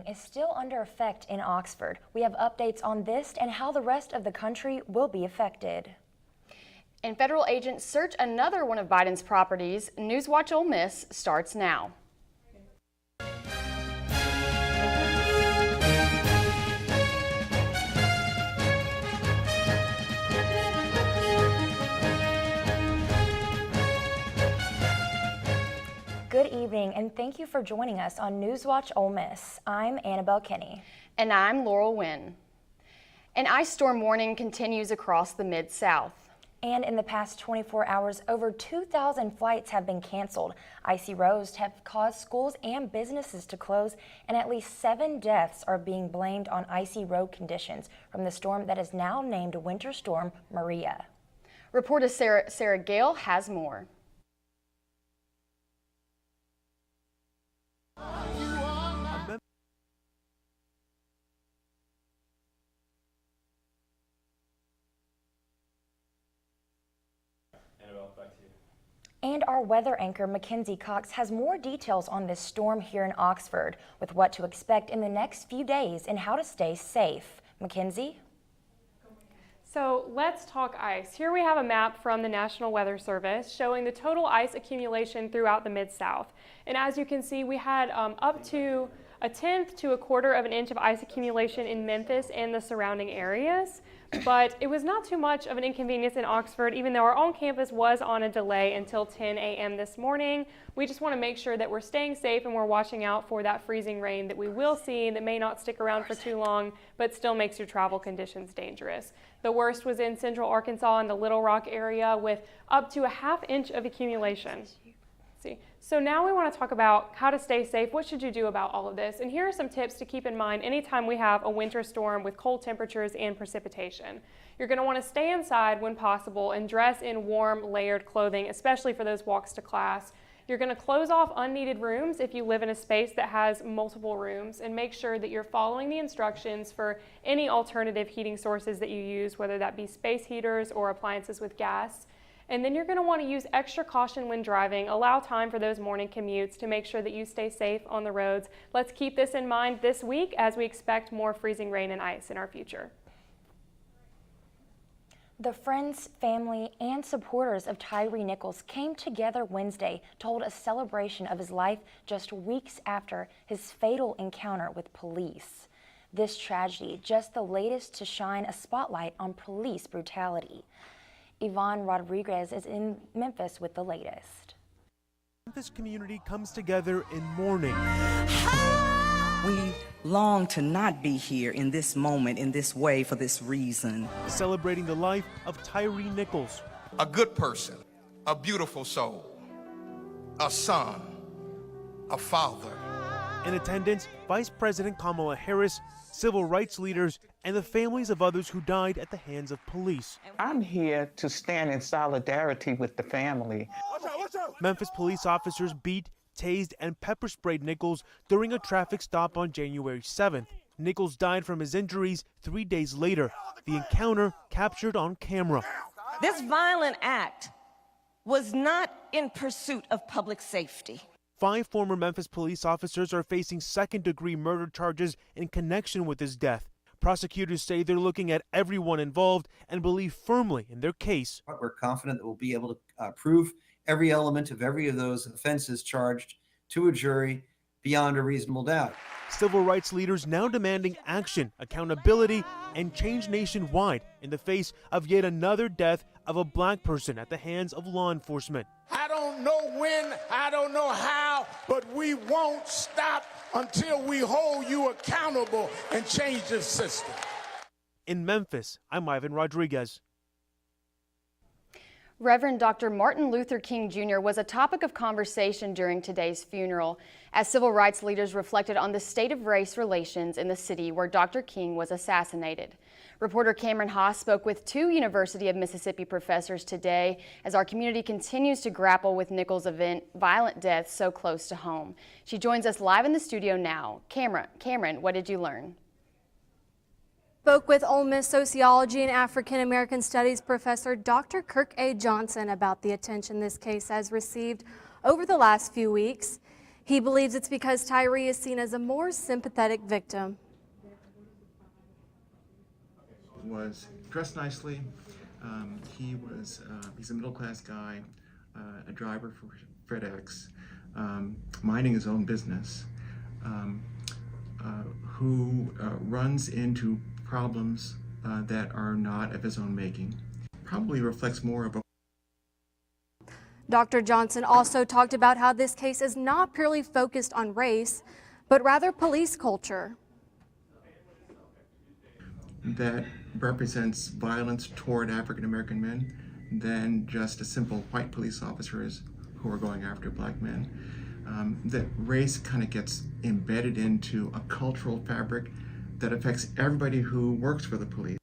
is still under effect in Oxford. We have updates on this and how the rest of the country will be affected. And federal agents search another one of Biden's properties. NewsWatch Ole Miss starts now. Good evening, and thank you for joining us on NewsWatch Ole Miss. I'm Annabelle Kinney. And I'm Laurel Wynn. An ice storm warning continues across the Mid-South. And in the past 24 hours, over 2,000 flights have been canceled. Icy roads have caused schools and businesses to close, and at least 7 deaths are being blamed on icy road conditions from the storm that is now named Winter Storm Maria. Reporter Sarah Gale has more. And our weather anchor, Mackenzie Cox, has more details on this storm here in Oxford, with what to expect in the next few days and how to stay safe. Mackenzie? So let's talk ice. Here we have a map from the National Weather Service showing the total ice accumulation throughout the Mid-South. And as you can see, we had up to 1/10 to 1/4 of an inch of ice accumulation in Memphis and the surrounding areas. But it was not too much of an inconvenience in Oxford, even though our own campus was on a delay until 10 a.m. this morning. We just want to make sure that we're staying safe and we're watching out for that freezing rain that we will see that may not stick around for too long, but still makes your travel conditions dangerous. The worst was in central Arkansas and the Little Rock area with up to a 1/2 inch of accumulation. So now we want to talk about how to stay safe. What should you do about all of this? And here are some tips to keep in mind anytime we have a winter storm with cold temperatures and precipitation. You're going to want to stay inside when possible and dress in warm, layered clothing, especially for those walks to class. You're going to close off unneeded rooms if you live in a space that has multiple rooms, and make sure that you're following the instructions for any alternative heating sources that you use, whether that be space heaters or appliances with gas. And then you're going to want to use extra caution when driving. Allow time for those morning commutes to make sure that you stay safe on the roads. Let's keep this in mind this week as we expect more freezing rain and ice in our future. The friends, family, and supporters of Tyre Nichols came together Wednesday to hold a celebration of his life just weeks after his fatal encounter with police. This tragedy, just the latest to shine a spotlight on police brutality. Yvonne Rodriguez is in Memphis with the latest. Memphis community comes together in mourning. We long to not be here in this moment, in this way, for this reason. Celebrating the life of Tyre Nichols. A good person, a beautiful soul, a son, a father. In attendance, Vice President Kamala Harris, civil rights leaders, and the families of others who died at the hands of police. I'm here to stand in solidarity with the family. Memphis police officers beat, tased, and pepper sprayed Nichols during a traffic stop on January 7th. Nichols died from his injuries 3 days later. The encounter captured on camera. This violent act was not in pursuit of public safety. 5 former Memphis police officers are facing second-degree murder charges in connection with his death. Prosecutors say they're looking at everyone involved and believe firmly in their case. We're confident that we'll be able to prove every element of every of those offenses charged to a jury beyond a reasonable doubt. Civil rights leaders now demanding action, accountability, and change nationwide in the face of yet another death of a black person at the hands of law enforcement. I don't know when, I don't know how, but we won't stop until we hold you accountable and change this system. In Memphis, I'm Ivan Rodriguez. Reverend Dr. Martin Luther King Jr. was a topic of conversation during today's funeral as civil rights leaders reflected on the state of race relations in the city where Dr. King was assassinated. Reporter Cameron Haas spoke with 2 University of Mississippi professors today as our community continues to grapple with Nichols' violent death so close to home. She joins us live in the studio now. Cameron, what did you learn? Spoke with Ole Miss Sociology and African American Studies professor Dr. Kirk A. Johnson about the attention this case has received over the last few weeks. He believes it's because Tyre is seen as a more sympathetic victim. Was dressed nicely. He's a middle-class guy, a driver for FedEx, minding his own business, who runs into problems that are not of his own making. Probably reflects more of a. Dr. Johnson also talked about how this case is not purely focused on race, but rather police culture. That represents violence toward African American men than just a simple white police officers who are going after black men. That race kind of gets embedded into a cultural fabric that affects everybody who works for the police.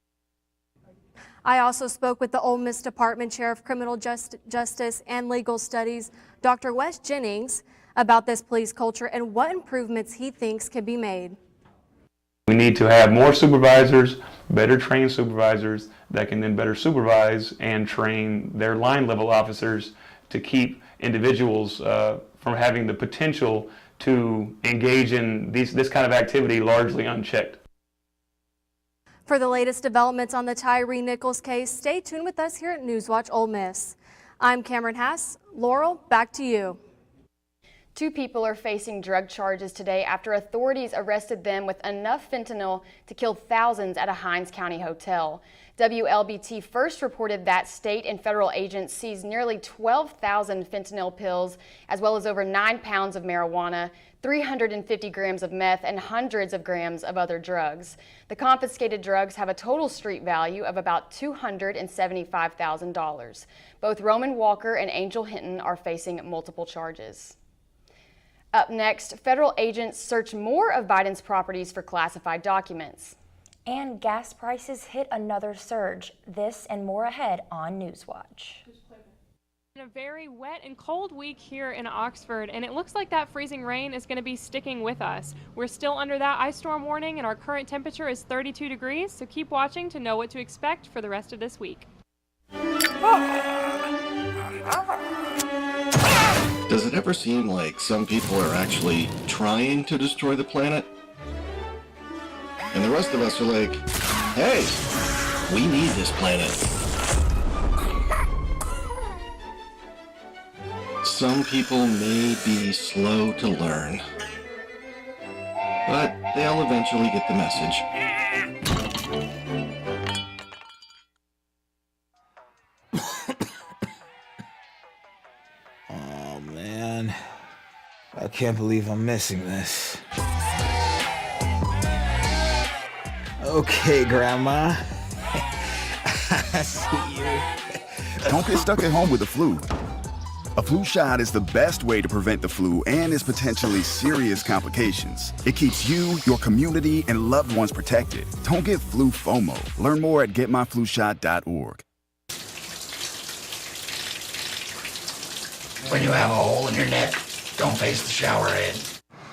I also spoke with the Ole Miss Department Chair of Criminal Justice and Legal Studies, Dr. Wes Jennings, about this police culture and what improvements he thinks can be made. We need to have more supervisors, better trained supervisors that can then better supervise and train their line level officers to keep individuals from having the potential to engage in this kind of activity largely unchecked. For the latest developments on the Tyre Nichols case, stay tuned with us here at NewsWatch Ole Miss. I'm Cameron Hass. Laurel, back to you. 2 people are facing drug charges today after authorities arrested them with enough fentanyl to kill thousands at a Hinds County hotel. WLBT first reported that state and federal agents seized nearly 12,000 fentanyl pills, as well as over 9 pounds of marijuana, 350 grams of meth, and hundreds of grams of other drugs. The confiscated drugs have a total street value of about $275,000. Both Roman Walker and Angel Hinton are facing multiple charges. Up next, federal agents search more of Biden's properties for classified documents. And gas prices hit another surge. This and more ahead on NewsWatch. A very wet and cold week here in Oxford, and it looks like that freezing rain is going to be sticking with us. We're still under that ice storm warning, and our current temperature is 32 degrees, so keep watching to know what to expect for the rest of this week. Does it ever seem like some people are actually trying to destroy the planet? And the rest of us are like, hey, we need this planet. Some people may be slow to learn, but they'll eventually get the message. Oh man, I can't believe I'm missing this. Okay, Grandma. I see you. Don't get stuck at home with the flu. A flu shot is the best way to prevent the flu and its potentially serious complications. It keeps you, your community, and loved ones protected. Don't get flu FOMO. Learn more at getmyflushot.org. When you have a hole in your neck, don't face the shower head.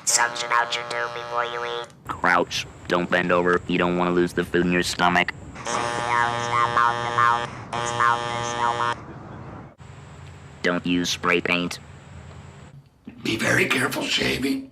Suction out your tube before you eat. Crouch. Don't bend over. You don't want to lose the food in your stomach. Don't use spray paint. Be very careful shaving.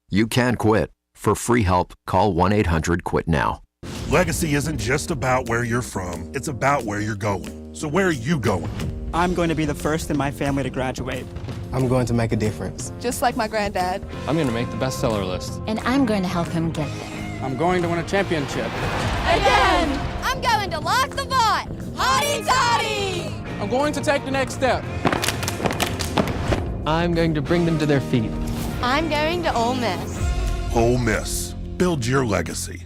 You can quit. For free help, call 1-800-QUIT-NOW. Legacy isn't just about where you're from, it's about where you're going. So where are you going? I'm going to be the first in my family to graduate. I'm going to make a difference. Just like my granddad. I'm going to make the bestseller list. And I'm going to help him get there. I'm going to win a championship. Again! I'm going to lock the vault! Hotty toddy! I'm going to take the next step. I'm going to bring them to their feet. I'm going to Ole Miss. Ole Miss. Build your legacy.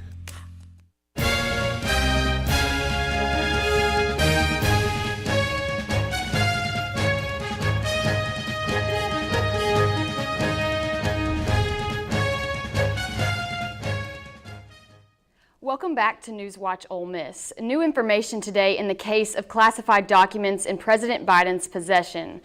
Welcome back to NewsWatch Ole Miss. New information today in the case of classified documents in President Biden's possession.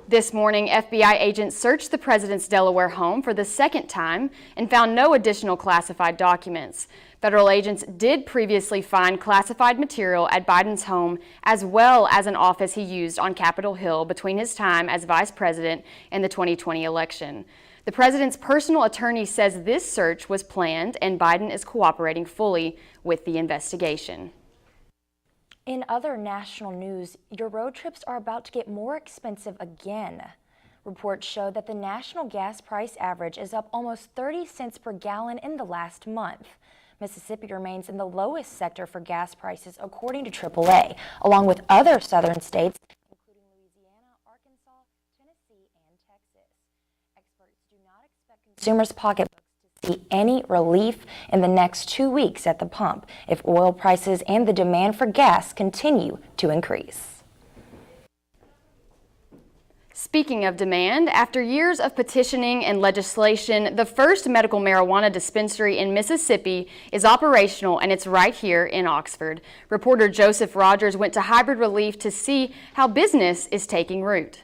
This morning, FBI agents searched the president's Delaware home for the second time and found no additional classified documents. Federal agents did previously find classified material at Biden's home, as well as an office he used on Capitol Hill between his time as vice president and the 2020 election. The president's personal attorney says this search was planned and Biden is cooperating fully with the investigation. In other national news, your road trips are about to get more expensive again. Reports show that the national gas price average is up almost 30 cents per gallon in the last month. Mississippi remains in the lowest sector for gas prices, according to AAA, along with other southern states, including Louisiana, Arkansas, Tennessee, and Texas. Experts do not expect consumers' pocketbooks to see any relief in the next 2 weeks at the pump if oil prices and the demand for gas continue to increase. Speaking of demand, after years of petitioning and legislation, the first medical marijuana dispensary in Mississippi is operational, and it's right here in Oxford. Reporter Joseph Rogers went to Hybrid Relief to see how business is taking root.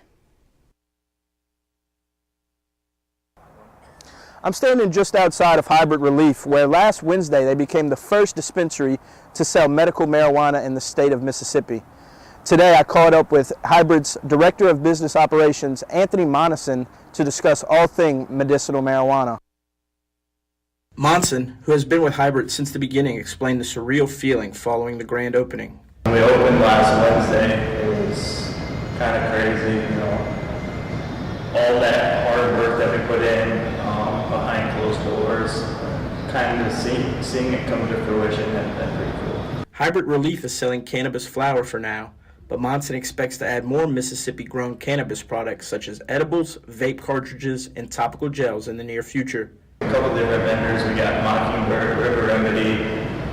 I'm standing just outside of Hybrid Relief, where last Wednesday they became the first dispensary to sell medical marijuana in the state of Mississippi. Today I caught up with Hybrid's Director of Business Operations, Anthony Monson, to discuss all things medicinal marijuana. Monson, who has been with Hybrid since the beginning, explained the surreal feeling following the grand opening. When we opened last Wednesday, it was kind of crazy, you know, all that hard work that we put in behind closed doors, kind of seeing it come to fruition has been pretty cool. Hybrid Relief is selling cannabis flower for now, but Monson expects to add more Mississippi-grown cannabis products such as edibles, vape cartridges, and topical gels in the near future. A couple different vendors, we got Mockingbird, River Remedy,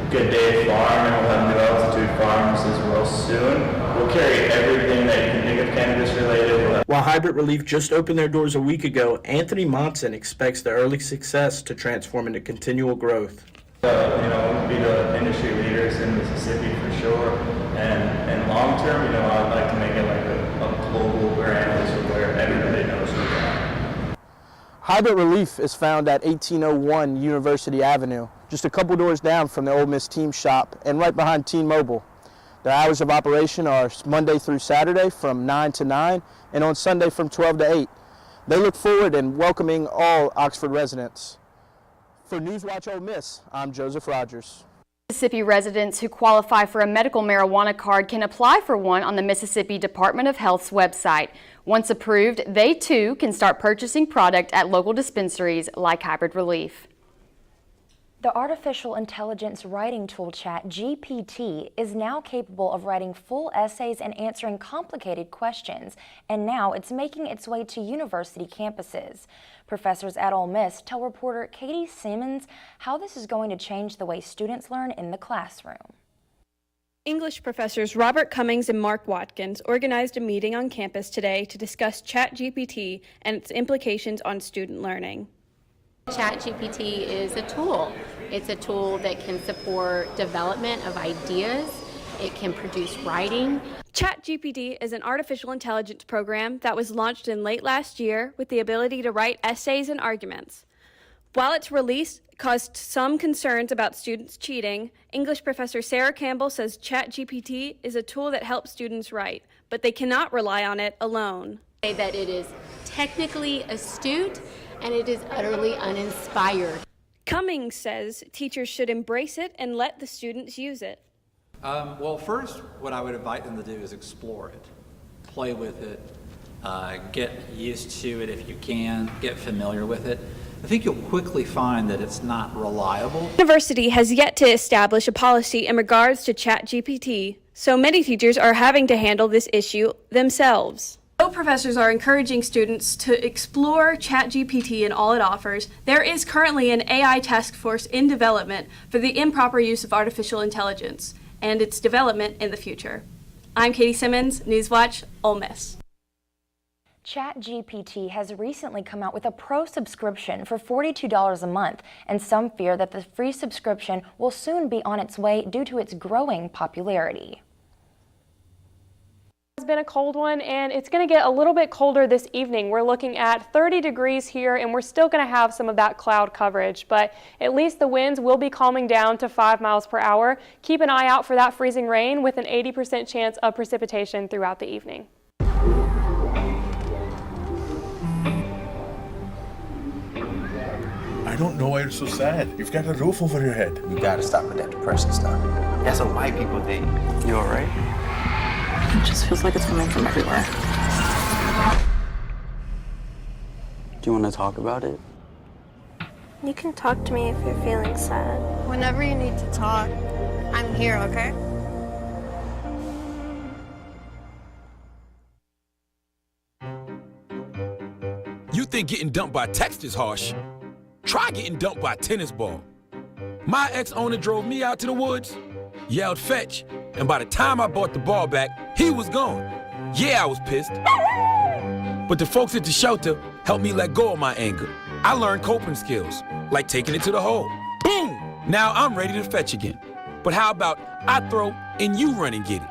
Good Day Farm, and we'll have New Altitude Farms as well soon. We'll carry everything that you can think of cannabis related. While Hybrid Relief just opened their doors a week ago, Anthony Monson expects the early success to transform into continual growth. Be the industry leaders in Mississippi for sure, and long term, I'd like to make it like a global brand so where everybody knows who we are. Hybrid Relief is found at 1801 University Avenue, just a couple doors down from the Ole Miss team shop and right behind T-Mobile. Their hours of operation are Monday through Saturday from 9 to 9 and on Sunday from 12 to 8. They look forward in welcoming all Oxford residents. For NewsWatch Ole Miss, I'm Joseph Rogers. Mississippi residents who qualify for a medical marijuana card can apply for one on the Mississippi Department of Health's website. Once approved, they too can start purchasing product at local dispensaries like Hybrid Relief. The artificial intelligence writing tool ChatGPT is now capable of writing full essays and answering complicated questions, and now it's making its way to university campuses. Professors at Ole Miss tell reporter Katie Simmons how this is going to change the way students learn in the classroom. English professors Robert Cummings and Mark Watkins organized a meeting on campus today to discuss ChatGPT and its implications on student learning. ChatGPT is a tool. It's a tool that can support development of ideas. It can produce writing. ChatGPT is an artificial intelligence program that was launched in late last year with the ability to write essays and arguments. While its release caused some concerns about students cheating, English professor Sarah Campbell says ChatGPT is a tool that helps students write, but they cannot rely on it alone. That it is technically astute and it is utterly uninspired. Cummings says teachers should embrace it and let the students use it. Well, first, what I would invite them to do is explore it, play with it, get used to it if you can, get familiar with it. I think you'll quickly find that it's not reliable. The university has yet to establish a policy in regards to ChatGPT, so many teachers are having to handle this issue themselves. Though professors are encouraging students to explore ChatGPT and all it offers, there is currently an AI task force in development for the improper use of artificial intelligence and its development in the future. I'm Katie Simmons, NewsWatch Ole Miss. ChatGPT has recently come out with a pro subscription for $42 a month, and some fear that the free subscription will soon be on its way due to its growing popularity. Has been a cold one, and it's going to get a little bit colder this evening. We're looking at 30 degrees here, and we're still going to have some of that cloud coverage, but at least the winds will be calming down to 5 miles per hour. Keep an eye out for that freezing rain with an 80% chance of precipitation throughout the evening. I don't know why you're so sad. You've got a roof over your head. You gotta stop with that depressing stuff. That's what white people think. You alright? It just feels like it's coming from everywhere. Do you wanna talk about it? You can talk to me if you're feeling sad. Whenever you need to talk, I'm here, okay? You think getting dumped by text is harsh? Try getting dumped by a tennis ball. My ex-owner drove me out to the woods, yelled fetch, and by the time I brought the ball back, he was gone. Yeah, I was pissed. But the folks at the shelter helped me let go of my anger. I learned coping skills, like taking it to the hole. Boom! Now I'm ready to fetch again. But how about I throw and you run and get it?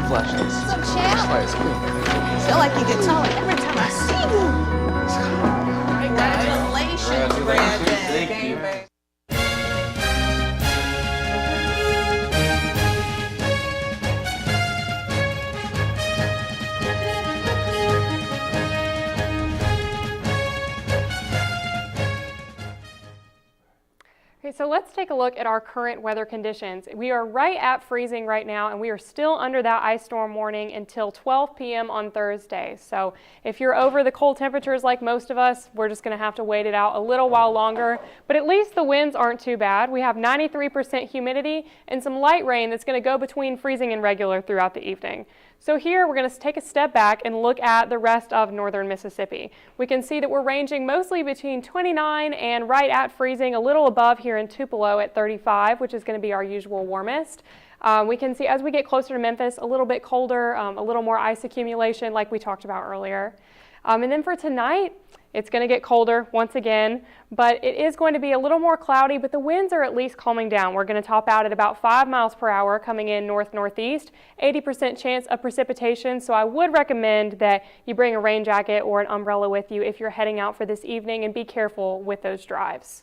What's up, champ? Feel like you get taller every time I see you. Congratulations, Brandon. Thank you. Okay, so let's take a look at our current weather conditions. We are right at freezing right now, and we are still under that ice storm warning until 12 p.m. on Thursday. So if you're over the cold temperatures like most of us, we're just going to have to wait it out a little while longer. But at least the winds aren't too bad. We have 93% humidity and some light rain that's going to go between freezing and regular throughout the evening. So here we're going to take a step back and look at the rest of northern Mississippi. We can see that we're ranging mostly between 29 and right at freezing, a little above here in Tupelo at 35, which is going to be our usual warmest. We can see as we get closer to Memphis, a little bit colder, a little more ice accumulation like we talked about earlier. And then for tonight, it's going to get colder once again, but it is going to be a little more cloudy, but the winds are at least calming down. We're going to top out at about 5 miles per hour coming in north-northeast, 80% chance of precipitation, so I would recommend that you bring a rain jacket or an umbrella with you if you're heading out for this evening, and be careful with those drives.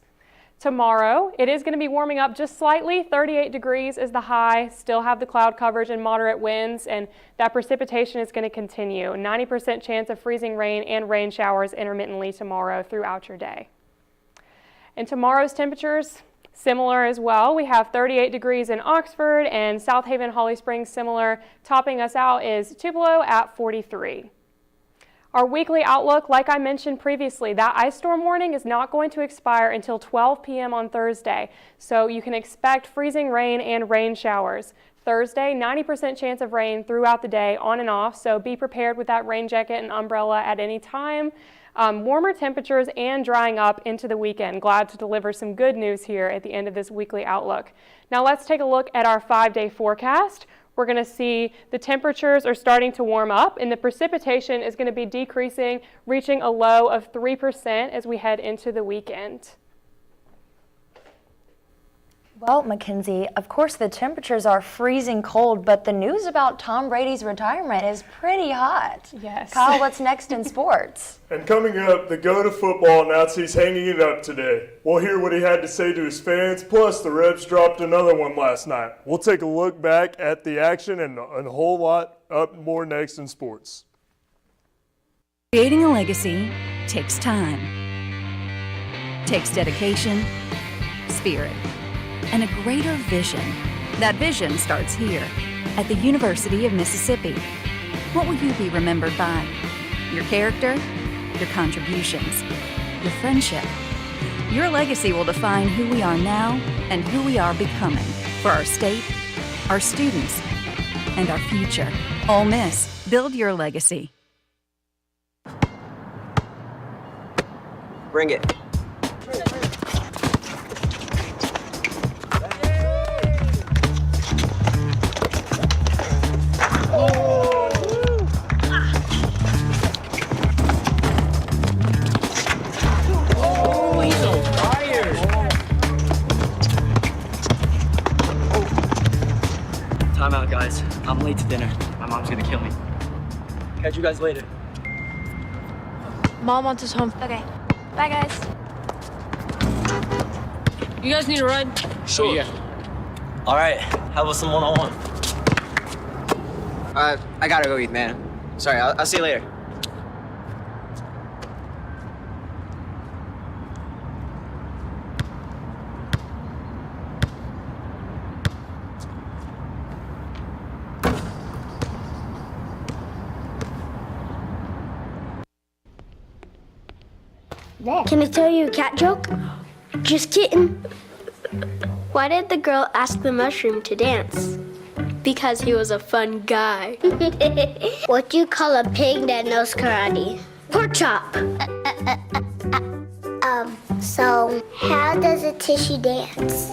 Tomorrow, it is going to be warming up just slightly. 38 degrees is the high. Still have the cloud coverage and moderate winds, and that precipitation is going to continue. 90% chance of freezing rain and rain showers intermittently tomorrow throughout your day. And tomorrow's temperatures, similar as well. We have 38 degrees in Oxford and South Haven, Holly Springs similar. Topping us out is Tupelo at 43. Our weekly outlook, like I mentioned previously, that ice storm warning is not going to expire until 12 p.m. on Thursday, so you can expect freezing rain and rain showers. Thursday, 90% chance of rain throughout the day, on and off, so be prepared with that rain jacket and umbrella at any time. Warmer temperatures and drying up into the weekend. Glad to deliver some good news here at the end of this weekly outlook. Now let's take a look at our 5-day forecast. We're going to see the temperatures are starting to warm up, and the precipitation is going to be decreasing, reaching a low of 3% as we head into the weekend. Well, Mackenzie, of course the temperatures are freezing cold, but the news about Tom Brady's retirement is pretty hot. Yes. Kyle, what's next in sports? And coming up, the GO to football announced he's hanging it up today. We'll hear what he had to say to his fans, plus the Rebs dropped another one last night. We'll take a look back at the action and a whole lot up more next in sports. Creating a legacy takes time. takes dedication, spirit, and a greater vision. That vision starts here at the University of Mississippi. What will you be remembered by? Your character, your contributions, your friendship. Your legacy will define who we are now and who we are becoming for our state, our students, and our future. Ole Miss, build your legacy. Bring it. Time out, guys. I'm late to dinner. My mom's gonna kill me. Catch you guys later. Mom wants us home. Okay. Bye, guys. You guys need a ride? Sure. Yeah. All right. How about some one-on-one? I gotta go eat, man. Sorry. I'll see you later. Can I tell you a cat joke? Just kidding. Why did the girl ask the mushroom to dance? Because he was a fun guy. What do you call a pig that knows karate? Pork chop. So how does a tissue dance?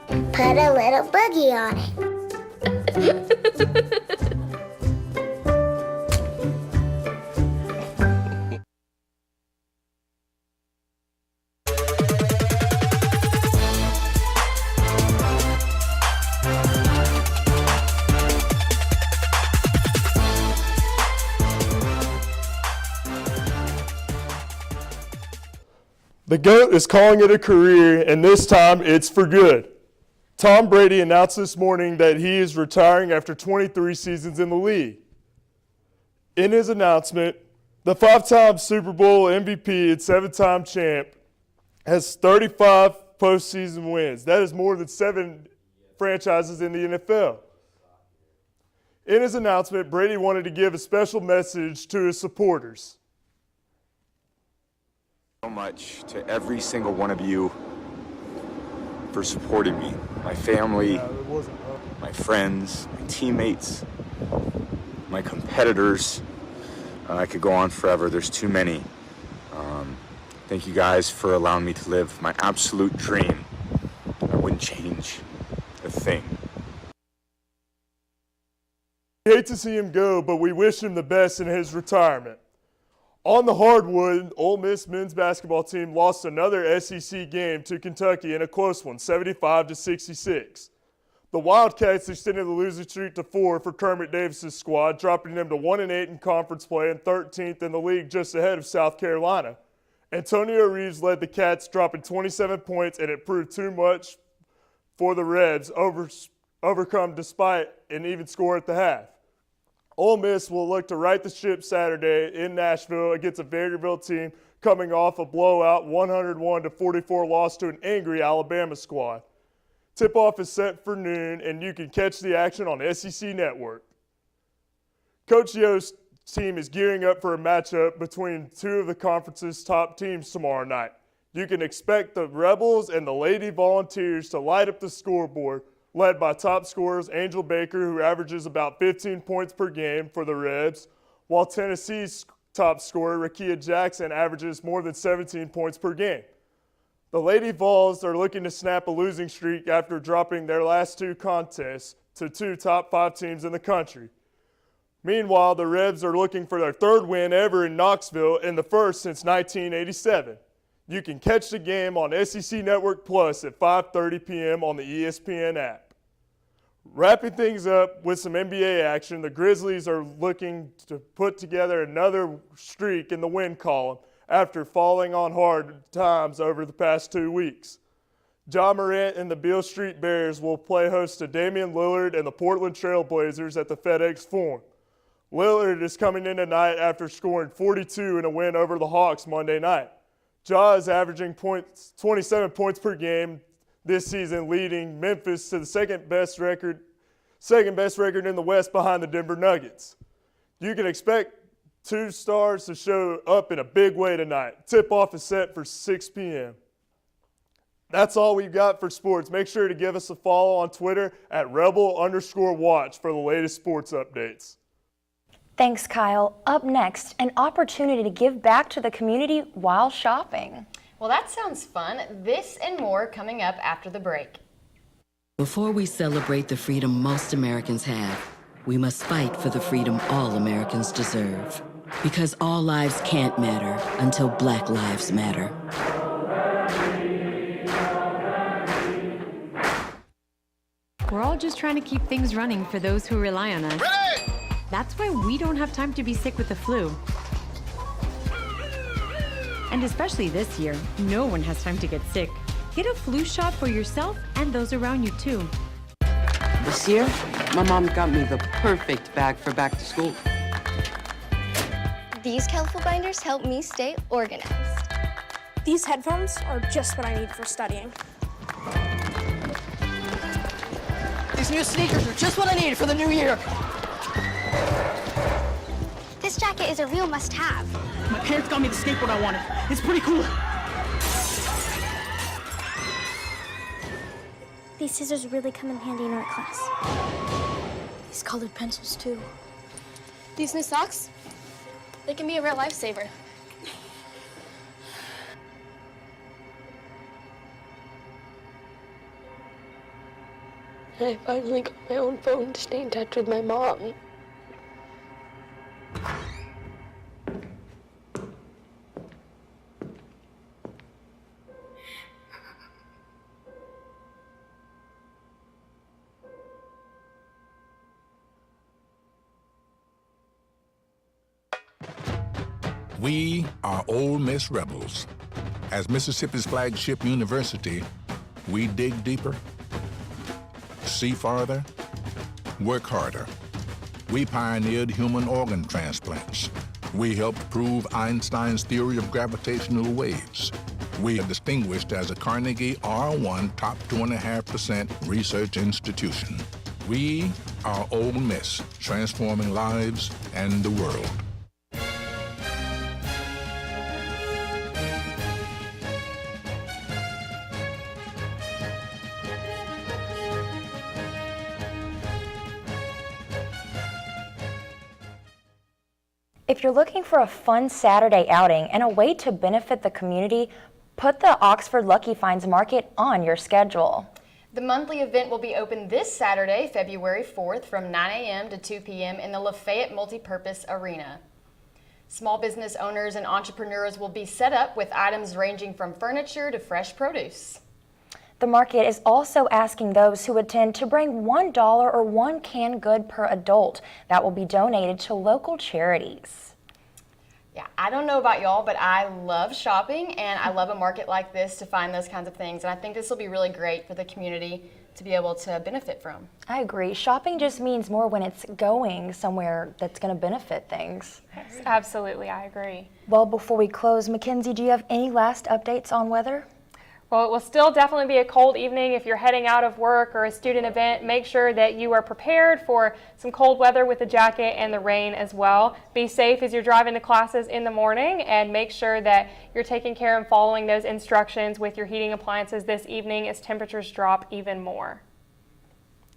Put a little boogie on it. The GOAT is calling it a career, and this time it's for good. Tom Brady announced this morning that he is retiring after 23 seasons in the league. In his announcement, the 5-time Super Bowl MVP and 7-time champ has 35 postseason wins. That is more than 7 franchises in the NFL. In his announcement, Brady wanted to give a special message to his supporters. So much to every single one of you for supporting me, my family, my friends, my teammates, my competitors. I could go on forever. There's too many. Thank you guys for allowing me to live my absolute dream. I wouldn't change a thing. We hate to see him go, but we wish him the best in his retirement. On the hardwood, Ole Miss men's basketball team lost another SEC game to Kentucky in a close one, 75-66. The Wildcats extended the losing streak to 4 for Kermit Davis's squad, dropping them to 1-8 in conference play and 13th in the league, just ahead of South Carolina. Antonio Reeves led the Cats, dropping 27 points, and it proved too much for the Rebs, overcome despite an even score at the half. Ole Miss will look to right the ship Saturday in Nashville against a Vanderbilt team coming off a blowout 101-44 loss to an angry Alabama squad. Tip-off is set for noon, and you can catch the action on SEC Network. Coach Yo's team is gearing up for a matchup between 2 of the conference's top teams tomorrow night. You can expect the Rebels and the Lady Volunteers to light up the scoreboard, led by top scorers Angel Baker, who averages about 15 points per game for the Rebs, while Tennessee's top scorer, Rakia Jackson, averages more than 17 points per game. The Lady Vols are looking to snap a losing streak after dropping their last 2 contests to 2 top 5 teams in the country. Meanwhile, the Rebs are looking for their 3rd win ever in Knoxville and the first since 1987. You can catch the game on SEC Network Plus at 5:30 p.m. on the ESPN app. Wrapping things up with some NBA action, the Grizzlies are looking to put together another streak in the win column after falling on hard times over the past 2 weeks. Ja Morant and the Beale Street Bears will play host to Damian Lillard and the Portland Trail Blazers at the FedEx Forum. Lillard is coming in tonight after scoring 42 in a win over the Hawks Monday night. Ja is averaging 27 points per game this season, leading Memphis to the second best record in the West behind the Denver Nuggets. You can expect two stars to show up in a big way tonight. Tip-off is set for 6 p.m. That's all we've got for sports. Make sure to give us a follow on Twitter at rebel_watch for the latest sports updates. Thanks, Kyle. Up next, an opportunity to give back to the community while shopping. Well, that sounds fun. This and more coming up after the break. Before we celebrate the freedom most Americans have, we must fight for the freedom all Americans deserve. Because all lives can't matter until Black lives matter. We're all just trying to keep things running for those who rely on us. Ready! That's why we don't have time to be sick with the flu. And especially this year, no one has time to get sick. Get a flu shot for yourself and those around you too. This year, my mom got me the perfect bag for back to school. These colorful binders help me stay organized. These headphones are just what I need for studying. These new sneakers are just what I need for the new year. This jacket is a real must-have. My parents got me the skateboard I wanted. It's pretty cool. These scissors really come in handy in art class. These colored pencils, too. These new socks, they can be a real lifesaver. I finally got my own phone to stay in touch with my mom. We are Ole Miss Rebels. As Mississippi's flagship university, we dig deeper, see farther, work harder. We pioneered human organ transplants. We helped prove Einstein's theory of gravitational waves. We are distinguished as a Carnegie R1 top 2.5% research institution. We are Ole Miss, transforming lives and the world. If you're looking for a fun Saturday outing and a way to benefit the community, put the Oxford Lucky Finds Market on your schedule. The monthly event will be open this Saturday, February 4th from 9 a.m. to 2 p.m. in the Lafayette Multipurpose Arena. Small business owners and entrepreneurs will be set up with items ranging from furniture to fresh produce. The market is also asking those who attend to bring $1 or one canned good per adult that will be donated to local charities. Yeah, I don't know about y'all, but I love shopping and I love a market like this to find those kinds of things. And I think this will be really great for the community to be able to benefit from. I agree. Shopping just means more when it's going somewhere that's going to benefit things. Yes, absolutely, I agree. Well, before we close, Mackenzie, do you have any last updates on weather? Well, it will still definitely be a cold evening if you're heading out of work or a student event. Make sure that you are prepared for some cold weather with the jacket and the rain as well. Be safe as you're driving to classes in the morning, and make sure that you're taking care and following those instructions with your heating appliances this evening as temperatures drop even more.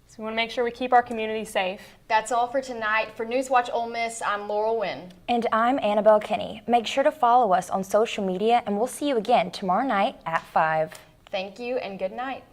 So we want to make sure we keep our community safe. That's all for tonight. For NewsWatch Ole Miss, I'm Laurel Wynn. And I'm Annabelle Kinney. Make sure to follow us on social media, and we'll see you again tomorrow night at 5. Thank you and good night.